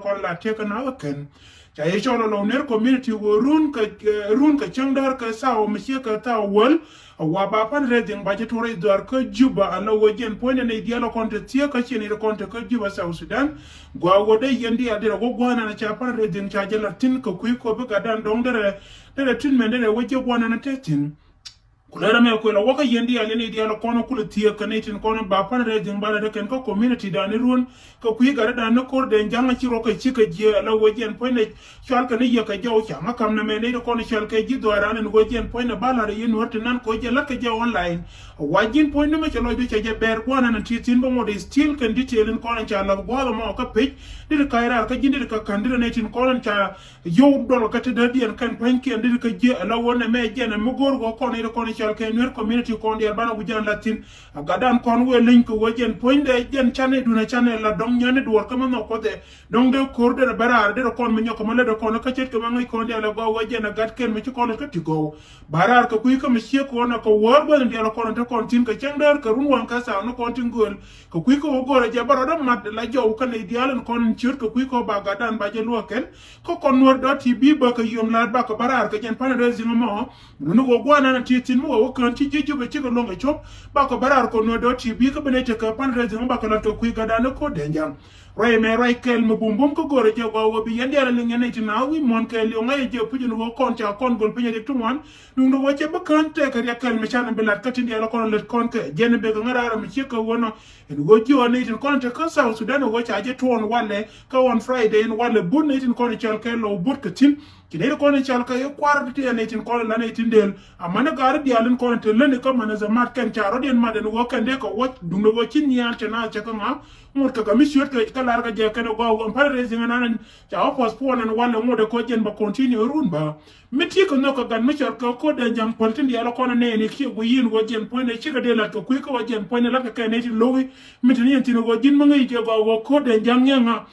kon la te kana ken cha ye cholo lo ner community go run ka changdar ka sawo mchie ka ta wol wa ba pan reding ba tore dar ka juba ala wojen point ne dialo konte tie ka chini konte ka juba South Sudan gwa go de yendi adira go gwana na cha pan reding cha jela tin ko kui ko be gadan dong dere tin men dere woje gwana na tetin kulera me ko la waka yendi ale ne dialo kono kula tie kanetin kono ba pan reding bala de ken ko community da ne run ko kuyi gara da ne kor de janga ci roka ci ka je la wojen point ne chal ka ne ye ka jaw cha makam na me ne ko ne chal ka ji do ara ne wojen point ne bala re yin worte nan ko je la ka je online wajin point ne me chalo do cha je ber ko na tin bo mo de still kan detail en kono cha la go mo ka page de ka ira ka jindi ka kandira ne tin kono cha yow do ka te da dien kan point ki andi ka je la wona me je na mo gor go kono ira kono chal ka ne community kono de bana bu jan latin gadan kon we link ko wojen point de jen chane du na chane la dong nyane du ko no ko de dong de kor de barar de kon me nyoko male de kon ka chet ko ngai kon de la go wojen na gat ken me ci kon ka ti go barar ko kuy ko me sie ko na ko wor bo de la kon te kon tin ka chendar ka run wan ka sa no kon tin gol ko kuy ko go re je baro do mat la jow ka ne dialen kon chir ko kuy ko ba gadan ba je lo ken ko kon wor do ti bi ba ka yom la ba ko barar ka jen pan de zimo mo no go gwana na ti tin mo wo kan ti je be ci ko lo ngai chop ba ko barar ko no do ti bi ka bene te ka pan de zimo ba ko la to kuy gadan ko de jam roy me roy kel mo bumbum ko gore je go bi yende ala ngene ti na wi mon kel yo ngai je pujun go kon ta kon gol pinye de tumon dum do wache ba kan te ka ya kel me chan be lat katin ya kon let kon ke jene be go ngara mi ci ko wono en go ji woni tin kon te ka South Sudan go cha je ton wale ka on Friday en wale bun ne tin kon kel kel lo but katin kine ko ne chal ka yo kwar ti ne tin ko la ne tin del amana gar di alen ko te lene ko mana za mat kan charo den maden wo kan de ko wat dum no chin ya te na cha ka ma mur ka mi shot ka lar ga je ka go go par re zinga nan cha o pos po nan wala mo de ko jen ba continue run ba meti ko no ko gan mi chal ko de jam poltin di ala ko ne ne ki go yin go jen point ne chi ga de la ko ku ko jen point la ka ne tin lowi meti ni tin go jin mo ngi je go ko de jam nga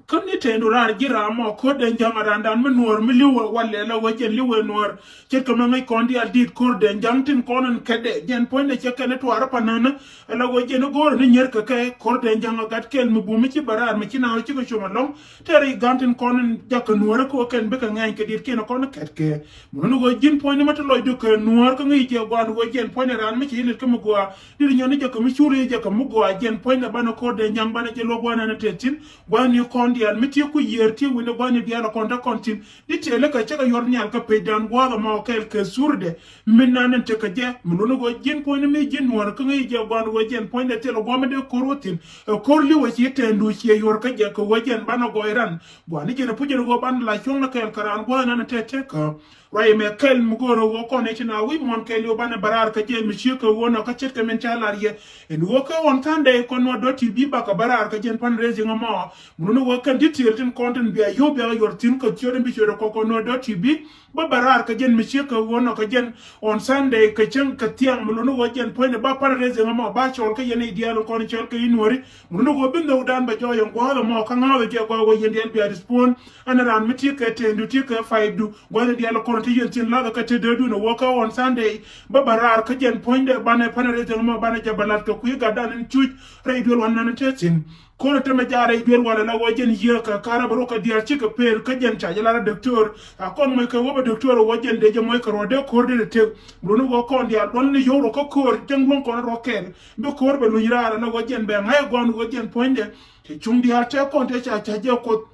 kan ni tendo rar gira mo ko de jamaran dan me nor mi liwo walle la wajen liwo nor ke ko ngai kondi al dit kor de jantin konon kede jen point de ke ne to arapa nana la wajen gor ni nyer ka ke kor de janga gat kel mu bu mi ci barar mi ci na ci ko chuma long tere gantin konon jak nor ko ken be ka ngai ke dit ke no konon ket ke mu go jin point ni mata loy do ke nor ko ngai je gwan wajen point ran mi ci ni ko mu go dir nyoni je ko mi churi je ko mu go jen point na bana kor de jang bana je lo gwana na tetin gwani kon dial miti ku yerti wina bani diala konta kontin di tele ka chaka yorni al ka pedan gwada ma kel ke surde minna nan te ka je muno go jin ko ni mi jin war ka ngi je gwan go jen point de tele go me de korotin korli wo ci tendu ci yor ka je ko wajen bana go iran gwani je na puje go ban la chong na kel karan gwana na te ka waye me kel mu goro wo ko ne ci na wi mon kel yo bana barar ka je mi ci ko wona ka chet ka men talar ye en wo ka won tande ko no do ti bi ba ka barar ka jen pan rezi ngama muno wo kan detail tin content bi yo be yor tin ko chore bi chore ko no do ti bi ba barar ka jen mi ci ko wona ka jen on Sunday ka chen ka tiang muno wo jen point ba pan rezi ngama ba chol ka yene dialo ko ni chol ka inori muno go bin do dan ba joyo go mo ka ngawe je go yen del bi respond anaran mi ti ka tendu ti ka faidu go dialo ko ti yentin la ka te dedu no woka on Sunday ba barar ka jen point de bana panare de mo bana jabalat ko ku ga dan chuj radio wan nan tetin ko te me jare dwel wala la wajen ye ka kara baro ka diar ci ka per ka jen cha jala docteur a kon moy ka woba docteur wajen de je moy ka rode ko de te bruno go kon dia don ni yoro ko ko jenglon ko ro ken be ko be lu yira la wajen be ngay gon wajen point de te chung dia te kon te cha cha je ko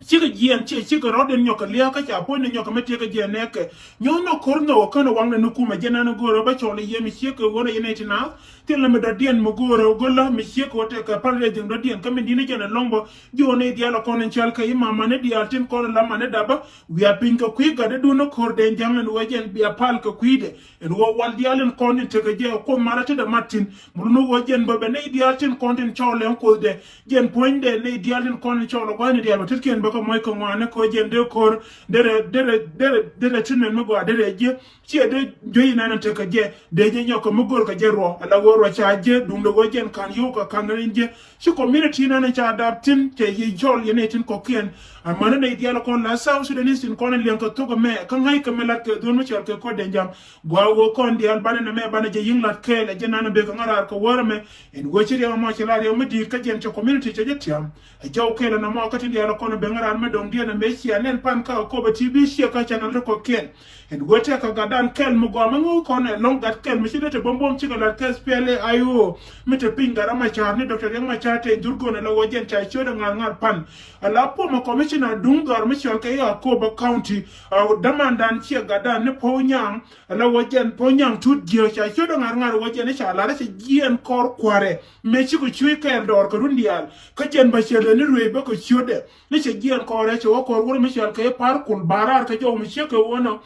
chiga gien chiga roden nyoka lia ka cha pon nyoka mete ka gien nek nyono korno kana wangna nukuma jena no goro ba chole ye mi chieka wona yeneti na tilla me dodien mo goro golla mi chieka wote ka parle ding dodien kam dine jena lombo jone diala konen chal ka imama ne dial tin kono lama ne daba wi apinka kui ga de duno korden jamlen wajen bi apal ka kuide en wo wal dialen konen te ka je ko marate da martin muno wajen ba be ne dial tin konen chole ko de jen poinde ne dialen konen chole wani dial tirken ba ka moy ko ngwane ko jende kor dere tunen mo go dere je ci de joyi nana te ka je de je nyoko mo gol ka je ro ala woro cha je dum do go jen kan yo ka kan je ci community nana cha adaptin te yi jol yene tin ko kien amana ne diala kon la South Sudanese tin kon len ko to ko me kan hay ka melat ke don mo ci ke ko de jam go kon dial bana ne me bana je yinglat ke le je nana be ko ngara ko woro me en go ci rewa mo ci la rewa me di ka jen ci community te je tiam jaw ke le na mo ka tin diala kon be ngara me don diana me ci anen pan ka ko ba ti bi ci ka channel ko kien en go te ka gadan kel mo go ma ngo kon long gat kel mi ci de bombom ci ka la kes pele ayo mi te pinga rama cha ni doctor yang ma cha te durgo na la wojen cha choda ngal pan ala po mo commissioner dungar mi ci ka ya ko ba county damandan ci gadan ne po nyang ala wojen po nyang tut gio cha choda ngal wojen cha la ci gien kor kware me ci ko chui ka dor ko rundial ka jen ba chele ni ruwe ba ko chode ni ci gien kore ci wo kor wor mi ci ka par kul barar ka jo mi ci ka wono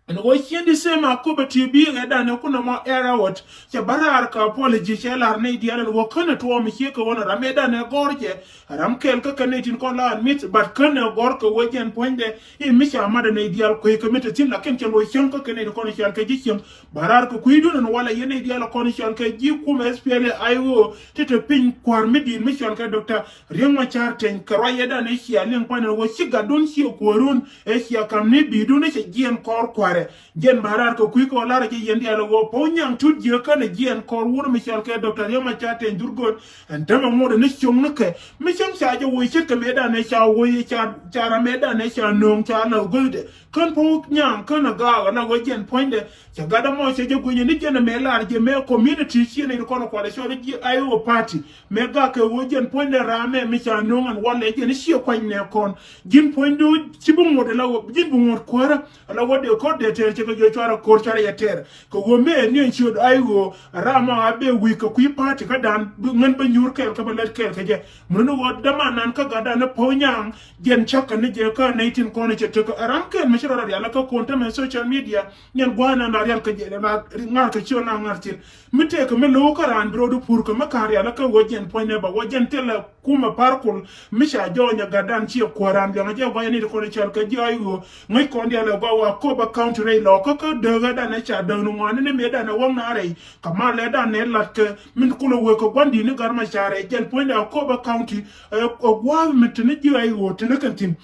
and what she the same akoba TV and kuna ma era what che barar ka apology che lar ne dia and wo kana to mi che ko wona rameda ne gorje ram kel ka kanetin ko la admit but kana gor ko wojen poinde e mi cha amada ne dia ko ko meta tin la ken che lo chen ko kene ko ne chal ka jichem barar ko kuidu no wala yene dia la ko ne chal ka ji ku me spele ayo tete pin kwar medin mi chal ka doctor riema charten ka rayeda ne chi alen panel wo chi gadon chi ko run e chi kam ne bidu ne che gien kor kwar gen barar ko kuy ko lara ke yendi ala go po nyang tut je kan gen ko wuro mi chal ke docteur yama chate durgon en dama modo ne chong ne ke mi chang sa je wo che ke meda ne cha wo cha ra meda ne cha nong cha na gode kan po nyang kan ga na go gen poinde cha gada mo che je gunye ni gen me lar je me community chi ne ko no ko le so je ayo party me ga ke wo gen poinde ra me mi cha nong an wala je ne shi ko ne kon gin poinde ci bu modo la wo gin bu mod ko ra ala wo de ko de ter ko jo chara ko chara ya ter ko wo me ni chod aigo rama abe wi ko ku party ka dan ngan ba nyur kel ka ba let kel ka je mun wo dama nan ka ga dan po nyang gen chaka ni je ka 19 ko ne che to aram kel me chara ya la ka konta me social media nyen gwana na real ka je na ngar ka chona ngar tin mite ko me lo ka ran bro du pur ko ma ka ya la ka wo gen po ne ba wo gen tela kuma parkul misha jo nya ga dan chi ko ran ga je ba ni ko ne chal ka je aigo ngai ko ndia la go wa ko ba county ray lo ko daga da na cha da no ngane ne me da na wong na rai kama le da ne lat min kulo we ko gondi ni garma chare gel point ko ba county ko gwa mitne ji ai wo tene kantin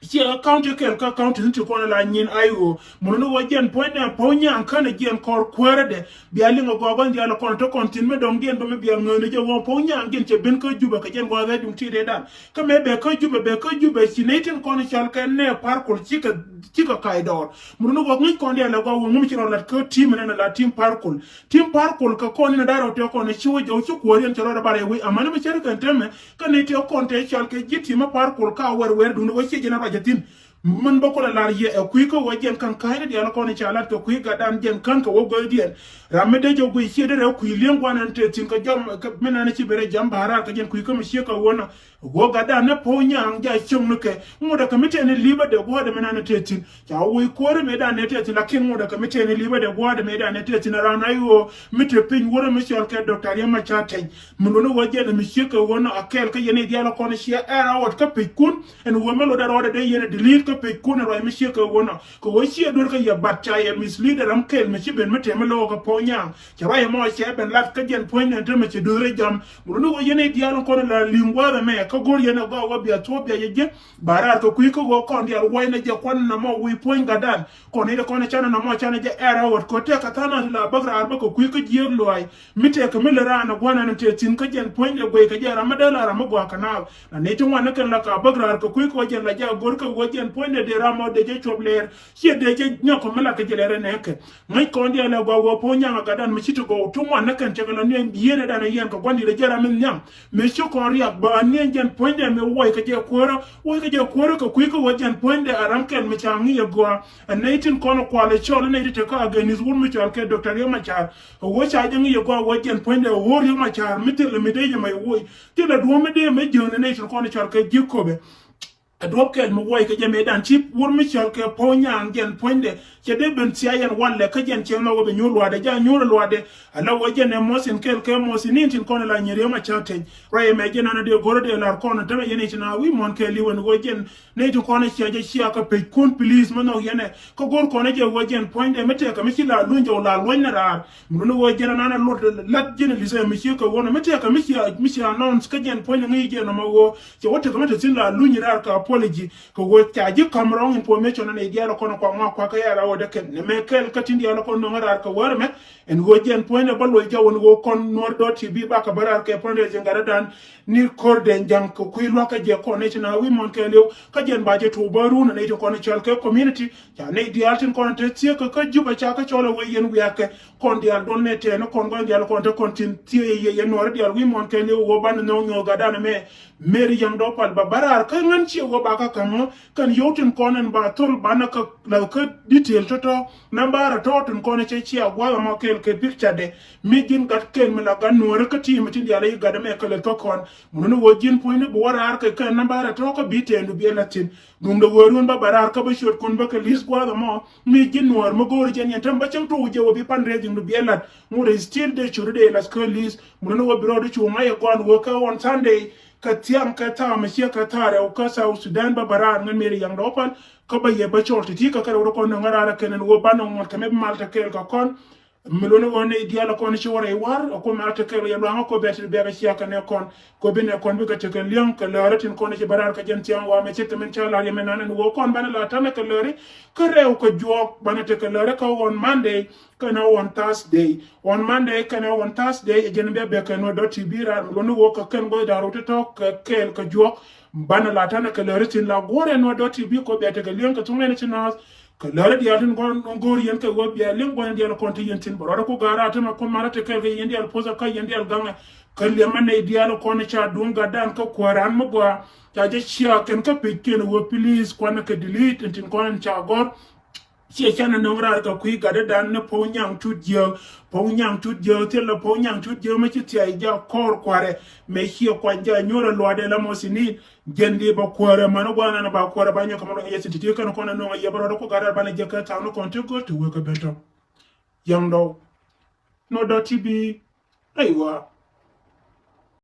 si county kel ka county nti ko la nyin ayo mono wajen point na ponya ankana gen kor kwerede bi ali ngo go gondi ala kon to kontin me dom gen do me bi ngene je wo ponya gen che ben ko juba ka gen go ga dum ti de dan ka me be ko juba si netin kon chal ka ne parkour chika kaidor mono go ngi kon ala go wo ngum ci lat ko team na la team parkour ka kon na daro to kon ci wo jo ci ko ren ci ro da bare wi amana me chere kan teme ka ne te kon te chal ka jiti ma parkour ka wer dum wo ci gena jatin man bako la lar ye kuy ko wajen kan kayre di ala ko ne chalat ko kuy gadan jen kan ko wogo dien ramede jo guy siede re kuy len gwanan te tin ko jam menana ci bere jam bara ka jen kuy ko mi sheka wona go gadan na po nyang ja chung nuke ngoda ka mitene liba de go de menana te tin ja woy ko re me da ne te tin la kin ngoda ka mitene liba de go de me da ne te tin rana yo mite pin wora mi shel ke docteur yama chaten mun no wajen mi sheka wona akel ka yene di ala ko ne shia era wat ka pikun en wo melo da wada de yene delete pe kuna ro mi sheka wona ko wo shi dor ka ya batcha ya misleader am kel me ben mete me lo ka ponya ka ba mo she ben lat ka jen point enter me dore jam no yene dialo ko la lingwa me ka gor yene go wa bia to bia ye barar ko ku ko go kon dia wo ne je kon na mo wi point gadan ko ne ko ne chana na mo chana je era wat ko te ka tana la bagra arba ko ku ko jier lo ay mite ka me le rana gwana ne te tin ka jen point le go ka je ramadala ramo go kana na ne tin wana kan la ka bagra ko ku ko jen la ja gor ka go jen point de ramo de je chobler si de je nyako mala ka jelere neke ngai ko ndia la go po nyanga gadan mi chito go tumwa nakan tegala ne yene dana yen ko gondi de jara min nyam me shoko ria ba ne jen point de me woy ka je koro ko kuiko wajen point de aramkel mi changi ye go anaitin kono kwale chole ne te ka aganis won mi chal ke doctor yema char wo cha jangi ye go wajen point de wor yema char mitel mi de ye mai woy te la do me de me jone ne kono chal ke jikobe drop ke mo woy ke jame dan chip wur mi chol ke ponya ngen poinde ke de ben tia yan walle ke jen che no go be nyul wade ja nyul wade ala wo jene mosin kel ke mosin tin kon la nyere ma chaten roye me jena na de goro de la kon te me yene tina wi mon ke li won go jen ne to kon che je sia ka pe kun please mo no yene ko gor kon je wo jen poinde mete ka mi la lunjo la lonna ra mo no wo jena na lot lat jene li se mi ko wona mete ka mi announce ke jen poinde ngi je no mo wo che wote ka mete tin la lunyira ka apology ko go taji kam wrong information na idiala kono kwa ngwa kwa kaya wo de ken ne mekel katindi ala kono ngara ka warme en go jen point ballo jawon go kon nor do tv ba ka barar ke ponde jengara dan ni korde jang ko kuy lo ka je ko ne na wi mon ke lew ka jen baje to baru na ne to kono chal ke community ya ne dialtin kono te tie ka juba cha ka cholo we yen wi ake kon dial don ne te no kon go dial kon te kontin tie ye nor dial wi mon ke lew go ban no nyo ga dan me meri jang do pal ba barar ka ngan ci go ba ka kamo kan yotin konen ba tol bana ka la ka detail to nambara to tun konen ci agwa ma kel ke picture de mi gin gat ken mi la gan no ka ti mi tin yala ga da me ka le to kon mun wo jin point bo wara har ka kan nambara to ka bite ndu be latin dum do worun ba barar ka ba shot kun ba ka lis gwa da mo mi gin no mo gor jen yan tam ba cham to je wo bi pan re ndu be lat mu re still de churu de las ka lis mun wo bro de chu ma ye gon wo ka on Sunday ka tiam ka ta ma shi ka ta re ka sa Sudan ba barar ngan meri yang do pan ka ba ye ba chol ti ka ka ro ko no ngara la kenen wo ba no mo ka me malta kel ka kon milone woni diala kon ci wara war ko malta kel ya lo ko betel be ga shi ka ne kon ko be ne kon bi ka te ka liam ka laratin kon ci barar ka jen tiam wa me ci temen ci la yemen nan wo kon bana la tan ka lori ka rew ko jok bana te ka lori ka on Monday kana on Thursday on Monday kana on Thursday jen be ka no do ti bira milone wo ka ken go da ro to ka kel ka jok bana la tan ka lori tin la gore no do ti bi ko be te ka liam ka tumene ci na ka lare di altin gon gori yen ka go biya lim gon di al konti yentin boro ko gara ta ma ko marate ka ga yendi al poza ka yendi al ganga ka le man ne di al ko ne cha dunga dan ka kwaran mo gwa ta je chia ken ka pikin wo please ko na ka delete entin kon cha gor chia chana nongra ka kui ga dan ne po nyang tu je te le po nyang tu je ma chi ti ai ja kor kware me hio kwa ja nyora lo de la mosini gendi ba kware mano gwana na ba kware ba nyo kamaro yesi ti kan ko na no ye baro ko gara ba ne je ka ta no kon te go to we ka bento yang do no do ti bi aiwa